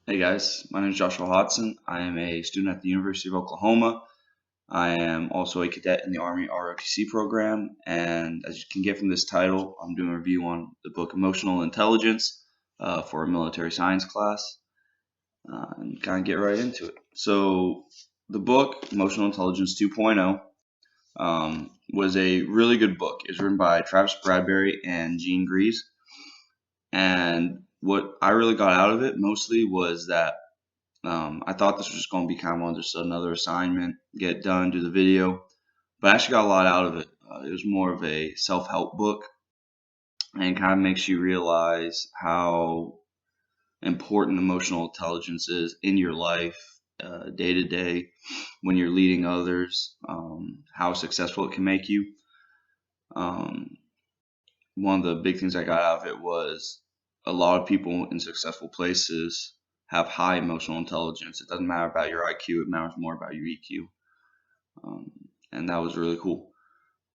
Hey guys, my name is Joshua Hodgson. I am a student at the University of Oklahoma. I am also a cadet in the Army AROTC program, and as you can get from this title, I'm doing a review on the book Emotional Intelligence for a military science class, and kind of get right into it. So, the book Emotional Intelligence 2.0 was a really good book. It was written by Travis Bradbury and Gene Greaves, and what I really got out of it mostly was that I thought this was just going to be kind of just another assignment, get it done, do the video, but I actually got a lot out of it. It was more of a self-help book and kind of makes you realize how important emotional intelligence is in your life, day to day, when you're leading others, how successful it can make you. Um, One of the big things I got out of it was a lot of people in successful places have high emotional intelligence. It doesn't matter about your IQ, it matters more about your EQ. Um, and that was really cool.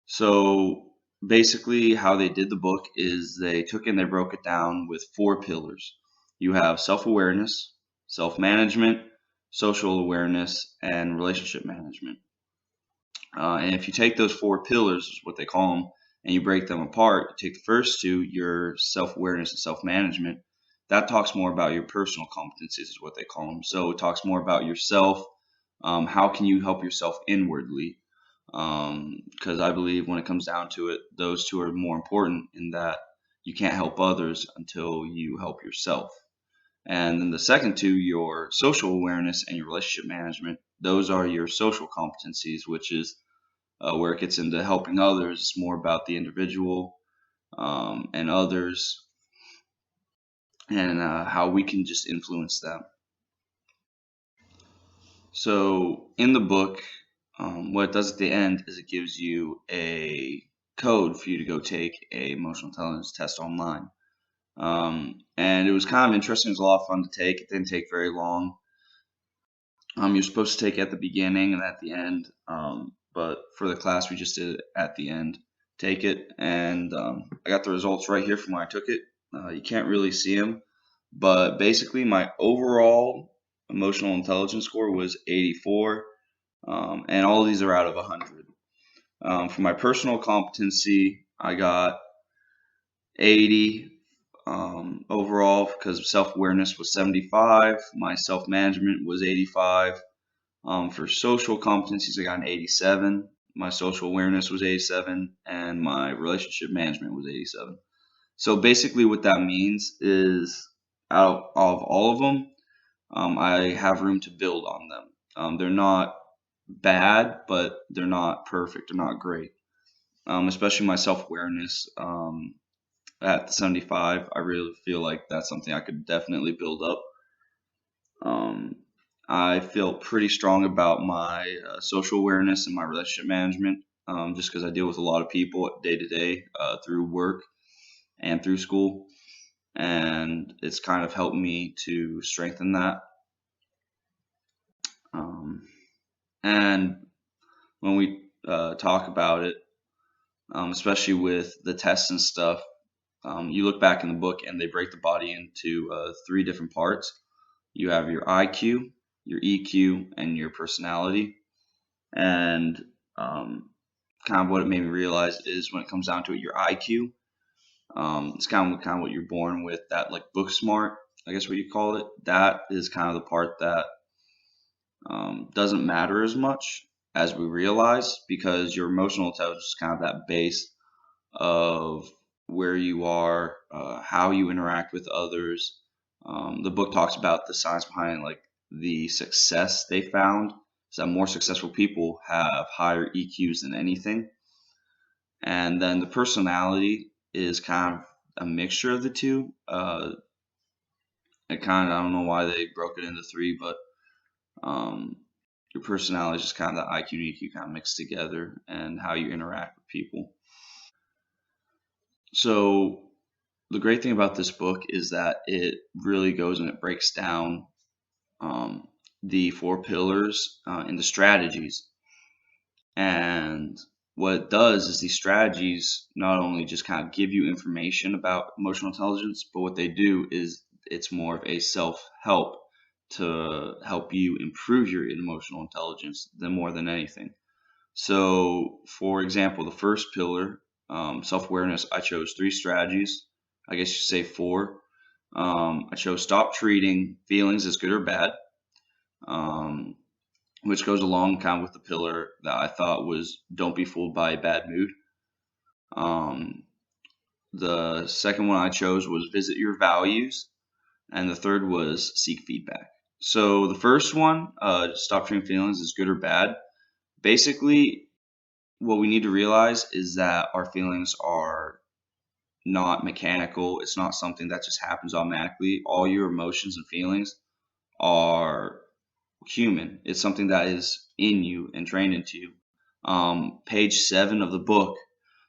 So basically, how they did the book is they took and they broke it down with four pillars. You have self awareness, self management, social awareness, and relationship management. And if you take those four pillars, is what they call them, and you break them apart, you take the first two, your self awareness and self management. That talks more about your personal competencies, is what they call them. So it talks more about yourself. How can you help yourself inwardly? Because I believe when it comes down to it, those two are more important in that you can't help others until you help yourself. And then the second two, your social awareness and your relationship management, those are your social competencies, which is where it gets into helping others. It's more about the individual and others and how we can just influence them. So in the book, what it does at the end is it gives you a code for you to go take a emotional intelligence test online. And it was kind of interesting. It was a lot of fun to take. It didn't take very long. You're supposed to take it at the beginning and at the end, but for the class we just did it at the end. Take it, and I got the results right here from when I took it. You can't really see them, but basically my overall emotional intelligence score was 84, and all of these are out of 100. For my personal competency, I got 80 overall because self awareness was 75, my self management was 85. For social competencies, I got an 87. My social awareness was 87, and my relationship management was 87. So basically, what that means is out of all of them, I have room to build on them. They're not bad, but they're not perfect. They're not great. Especially my self awareness at the 75, I really feel like that's something I could definitely build up. Um, I feel pretty strong about my social awareness and my relationship management, just because I deal with a lot of people day to day through work and through school, and it's kind of helped me to strengthen that. Um, and when we talk about it, especially with the tests and stuff, you look back in the book and they break the body into three different parts. You have your IQ, your EQ, and your personality. And kind of what it made me realize is when it comes down to it, your IQ, it's kind of what you're born with. That like book smart, I guess what you call it. That is kind of the part that doesn't matter as much as we realize because your emotional intelligence is kind of that base of where you are, how you interact with others. The book talks about the science behind like the success they found. So that more successful people have higher EQs than anything. And then the personality is kind of a mixture of the two. It kind of, I don't know why they broke it into three, but um, your personality is just kind of the IQ and EQ kind of mixed together and how you interact with people. So the great thing about this book is that it really goes and it breaks down um, the four pillars into strategies. And what it does is these strategies not only just kind of give you information about emotional intelligence, but what they do is it's more of a self help. to help you improve your emotional intelligence than more than anything. So, for example, the first pillar, self-awareness, I chose 3 strategies. I guess you say 4. I chose stop treating feelings as good or bad, um, which goes along kind of with the pillar that I thought was don't be fooled by a bad mood. The second one I chose was visit your values, and the third was seek feedback. So the first one, stop treating feelings as good or bad. Basically, what we need to realize is that our feelings are not mechanical. It's not something that just happens automatically. All your emotions and feelings are human. It's something that is in you and trained into you. Page 7 of the book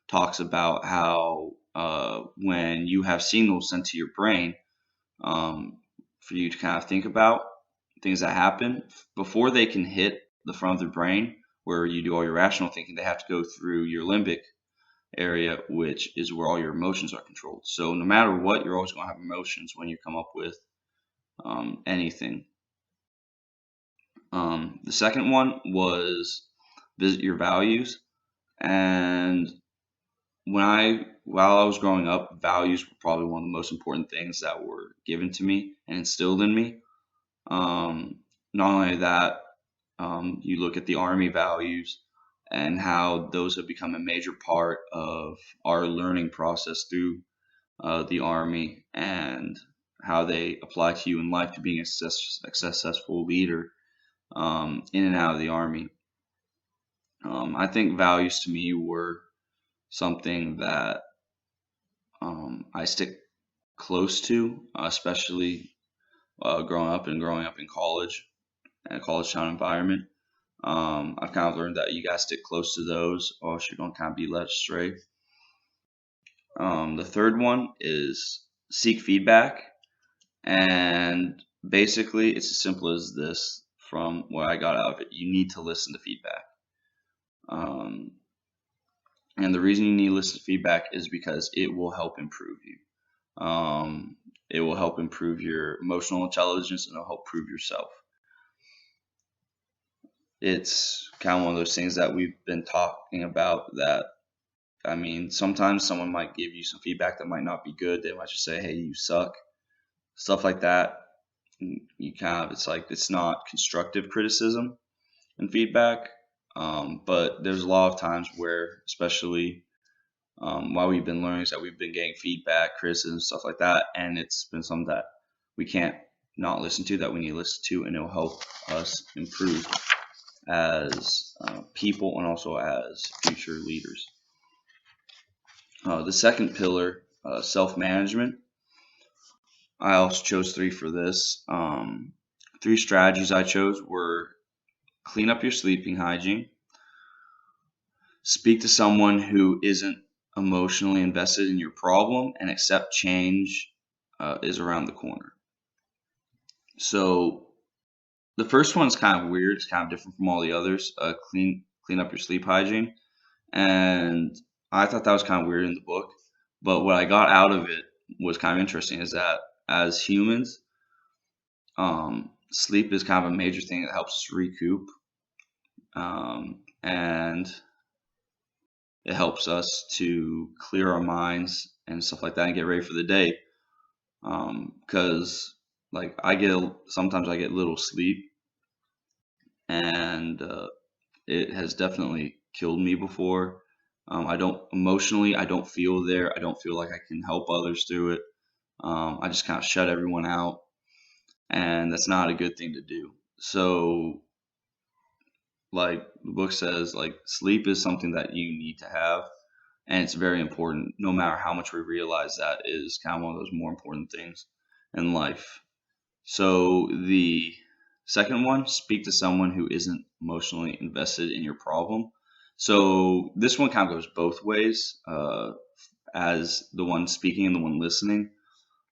talks about how when you have signals sent to your brain, for you to kind of think about things that happen, before they can hit the front of the brain where you do all your rational thinking, they have to go through your limbic area, which is where all your emotions are controlled. So no matter what, you're always going to have emotions when you come up with anything. The second one was visit your values. And while I was growing up, values were probably one of the most important things that were given to me and instilled in me. Not only that, you look at the Army values and how those have become a major part of our learning process through the Army, and how they apply to you in life to being a successful leader in and out of the Army. I think values to me were something that I stick close to, especially growing up in college and a college town environment. I've kind of learned that you guys stick close to those, or else you're going to kind of be led astray. The third one is seek feedback, and basically it's as simple as this. From what I got out of it, you need to listen to feedback. And the reason you need to listen to feedback is because it will help improve you. It will help improve your emotional intelligence, and it'll help prove yourself. It's kind of one of those things that we've been talking about, that, I mean, sometimes someone might give you some feedback that might not be good. They might just say, hey, you suck. Stuff like that. You kind of, it's like, it's not constructive criticism and feedback. But there's a lot of times where, especially while we've been learning, is that we've been getting feedback, criticism, stuff like that. And it's been something that we can't not listen to, that we need to listen to, and it'll help us improve as people and also as future leaders. The second pillar, self-management. I also chose 3 for this. 3 strategies I chose were clean up your sleeping hygiene, speak to someone who isn't emotionally invested in your problem, and accept change is around the corner. So the first one's kind of weird. It's kind of different from all the others. Clean up your sleep hygiene. And I thought that was kind of weird in the book. But what I got out of it was kind of interesting, is that as humans, sleep is kind of a major thing that helps us recoup. And it helps us to clear our minds and stuff like that and get ready for the day. Because like sometimes I get little sleep, and it has definitely killed me before. I don't feel there. I don't feel like I can help others through it. I just kind of shut everyone out, and that's not a good thing to do. So, like the book says, like, sleep is something that you need to have, and it's very important. No matter how much we realize that is kind of one of those more important things in life. So the second one, speak to someone who isn't emotionally invested in your problem. So this one kind of goes both ways, as the one speaking and the one listening,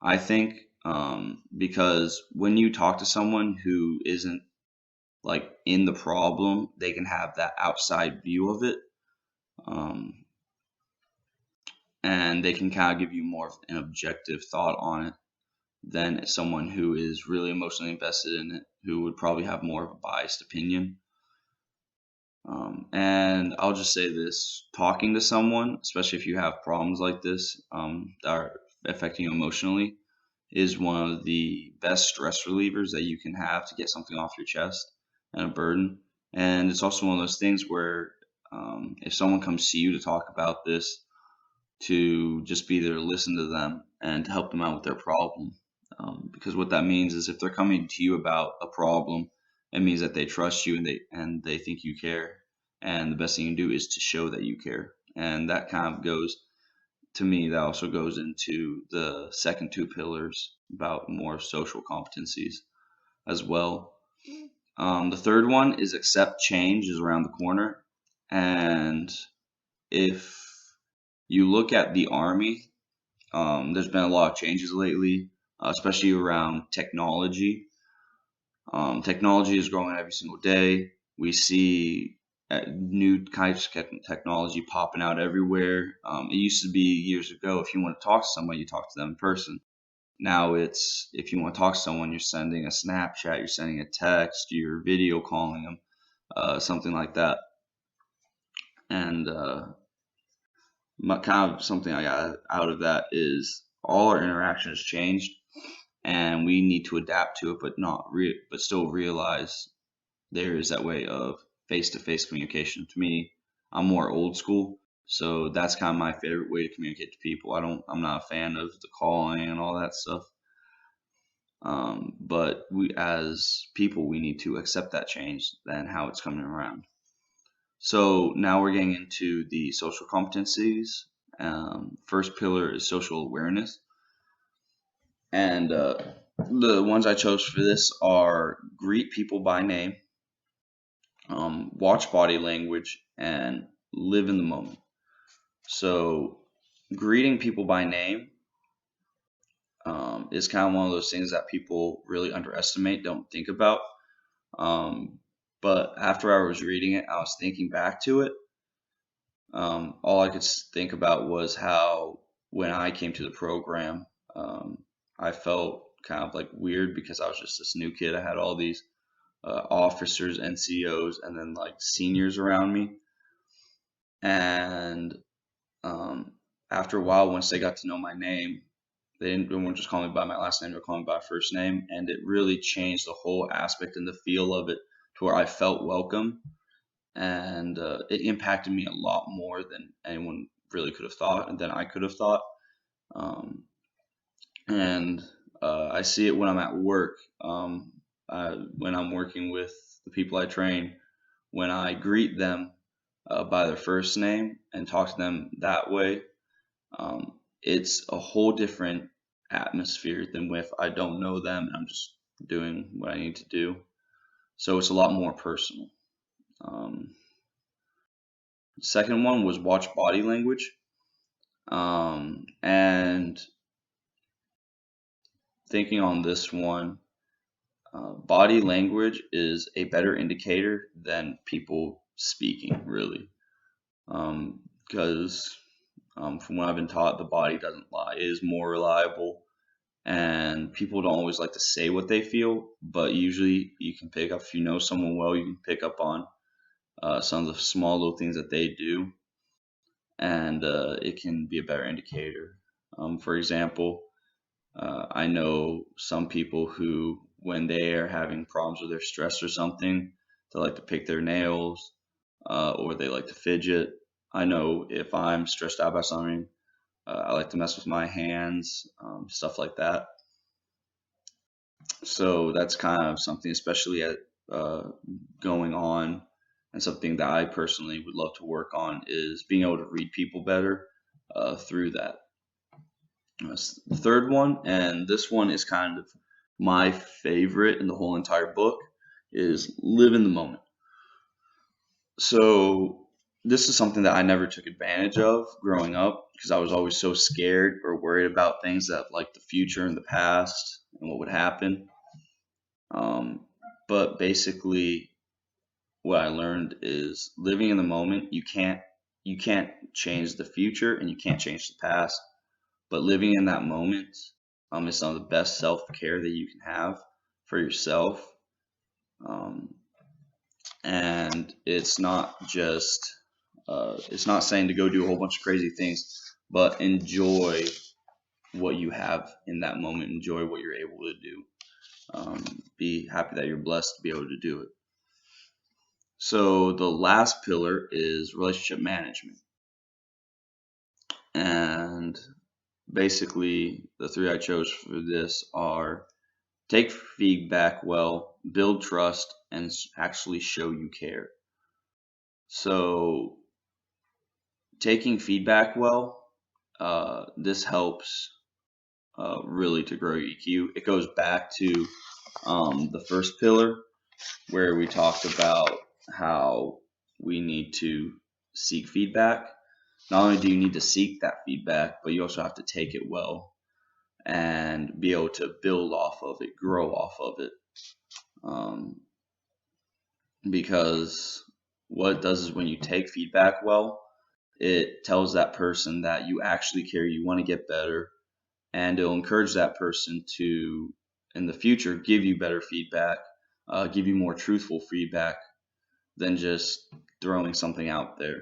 I think, because when you talk to someone who isn't like in the problem, they can have that outside view of it, and they can kind of give you more of an objective thought on it. than someone who is really emotionally invested in it, who would probably have more of a biased opinion. And I'll just say this, talking to someone, especially if you have problems like this that are affecting you emotionally, is one of the best stress relievers that you can have to get something off your chest and a burden. And it's also one of those things where if someone comes to you to talk about this, to just be there to listen to them and to help them out with their problem. Because what that means is if they're coming to you about a problem, it means that they trust you and they think you care. And the best thing you can do is to show that you care. And that kind of goes to me. That also goes into the second two pillars about more social competencies as well. The third one is accept change is around the corner. And if you look at the Army, there's been a lot of changes lately, especially around technology. Technology is growing every single day. We see new kinds of technology popping out everywhere. It used to be years ago, if you want to talk to somebody, you talk to them in person. Now it's if you want to talk to someone, you're sending a Snapchat, you're sending a text, you're video calling them, something like that. And kind of something I got out of that is all our interactions changed, and we need to adapt to it, but still realize there is that way of face-to-face communication. To me, I'm more old school, so that's kind of my favorite way to communicate to people. I'm not a fan of the calling and all that stuff. But we, as people, we need to accept that change and how it's coming around. So now we're getting into the social competencies. First pillar is social awareness. And the ones I chose for this are greet people by name, watch body language, and live in the moment. So greeting people by name is kind of one of those things that people really underestimate, don't think about. But after I was reading it, I was thinking back to it. All I could think about was how when I came to the program, I felt kind of like weird because I was just this new kid. I had all these officers, NCOs, and then like seniors around me. And after a while, once they got to know my name, they weren't just calling me by my last name; they were calling me by first name, and it really changed the whole aspect and the feel of it to where I felt welcome, and it impacted me a lot more than anyone really could have thought, and than I could have thought. Um, and I see it when I'm at work, when I'm working with the people I train, when I greet them by their first name and talk to them that way, it's a whole different atmosphere than if I don't know them and I'm just doing what I need to do. So it's a lot more personal. Second one was watch body language. And thinking on this one, body language is a better indicator than people speaking, really. Because from what I've been taught, the body doesn't lie, it is more reliable. And people don't always like to say what they feel, but usually you can pick up, if you know someone well, you can pick up on some of the small little things that they do, and it can be a better indicator. For example, I know some people who, when they are having problems with their stress or something, they like to pick their nails or they like to fidget. I know if I'm stressed out by something, I like to mess with my hands, stuff like that. So that's kind of something, especially at going on, and something that I personally would love to work on is being able to read people better through that. That's the third one, and this one is kind of my favorite in the whole entire book, is live in the moment. So this is something that I never took advantage of growing up because I was always so scared or worried about things that like the future and the past and what would happen. Um, but basically, what I learned is living in the moment. You can't change the future and you can't change the past, but living in that moment is some of the best self-care that you can have for yourself. And it's not just, it's not saying to go do a whole bunch of crazy things, but enjoy what you have in that moment. Enjoy what you're able to do. Be happy that you're blessed to be able to do it. So the last pillar is relationship management. And basically, the three I chose for this are take feedback well, build trust, and actually show you care. So taking feedback well, this helps really to grow your EQ. It goes back to the first pillar where we talked about how we need to seek feedback. Not only do you need to seek that feedback, but you also have to take it well and be able to build off of it, grow off of it. Because what it does is when you take feedback well, it tells that person that you actually care, you want to get better, and it'll encourage that person to, in the future, give you better feedback, give you more truthful feedback than just throwing something out there,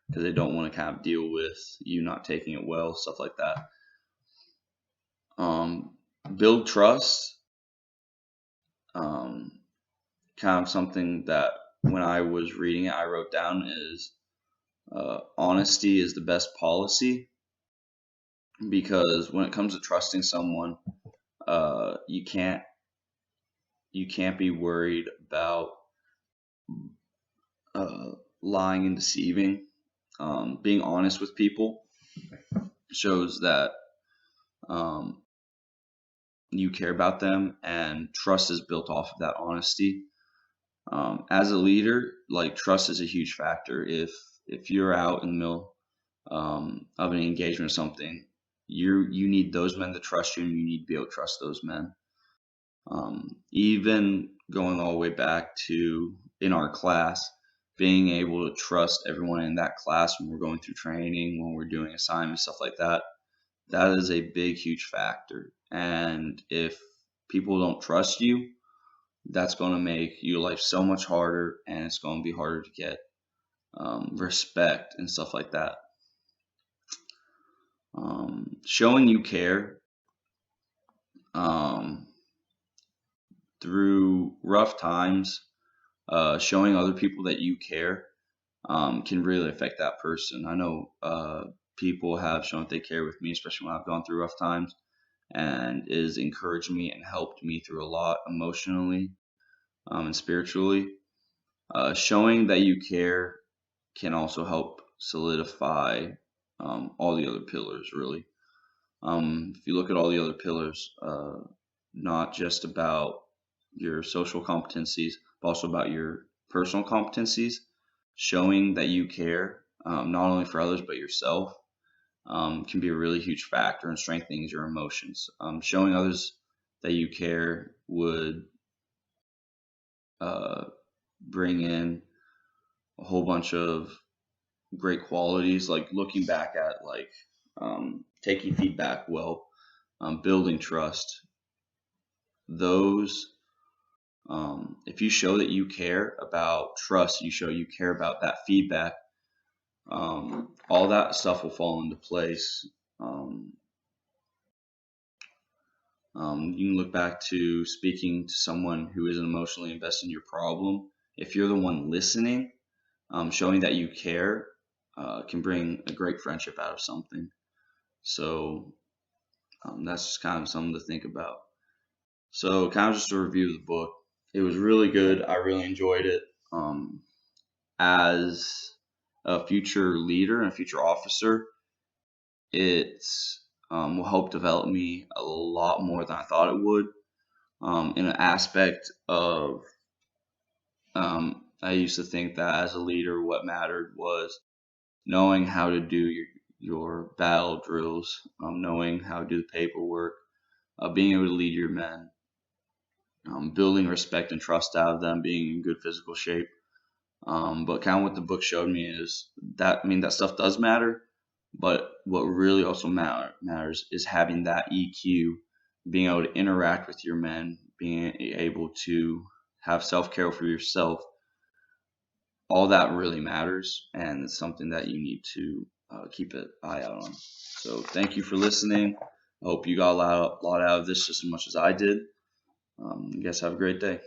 because they don't want to kind of deal with you not taking it well, stuff like that. Build trust. Kind of something that when I was reading it, I wrote down is honesty is the best policy, because when it comes to trusting someone, you can't be worried about lying and deceiving. Being honest with people shows that you care about them, and trust is built off of that honesty. As a leader, like, trust is a huge factor. If you're out in the middle of an engagement or something, you need those men to trust you, and you need to be able to trust those men. Even going all the way back to in our class, being able to trust everyone in that class when we're going through training, when we're doing assignments, stuff like that, that is a big, huge factor. And if people don't trust you, that's going to make your life so much harder, and it's going to be harder to get respect and stuff like that. Showing you care through rough times, showing other people that you care can really affect that person. I know people have shown that they care with me, especially when I've gone through rough times, and it has encouraged me and helped me through a lot emotionally and spiritually. Showing that you care can also help solidify all the other pillars, really. If you look at all the other pillars, not just about your social competencies, but also about your personal competencies, showing that you care, not only for others but yourself, can be a really huge factor in strengthening your emotions. Showing others that you care would bring in a whole bunch of great qualities, like looking back at, like, taking feedback well, building trust. Those, if you show that you care about trust, you show you care about that feedback, all that stuff will fall into place. You can look back to speaking to someone who isn't emotionally invested in your problem. If you're the one listening, showing that you care can bring a great friendship out of something. So that's just kind of something to think about. So kind of just a review of the book. It was really good. I really enjoyed it. As a future leader and a future officer, it will help develop me a lot more than I thought it would. In an aspect of, I used to think that as a leader, what mattered was knowing how to do your battle drills, knowing how to do the paperwork, being able to lead your men, building respect and trust out of them, being in good physical shape. But kind of what the book showed me is that, I mean, that stuff does matter, but what really also matters is having that EQ, being able to interact with your men, being able to have self-care for yourself. All that really matters, and it's something that you need to keep an eye out on. So thank you for listening. I hope you got a lot out of this just as much as I did. You guys have a great day.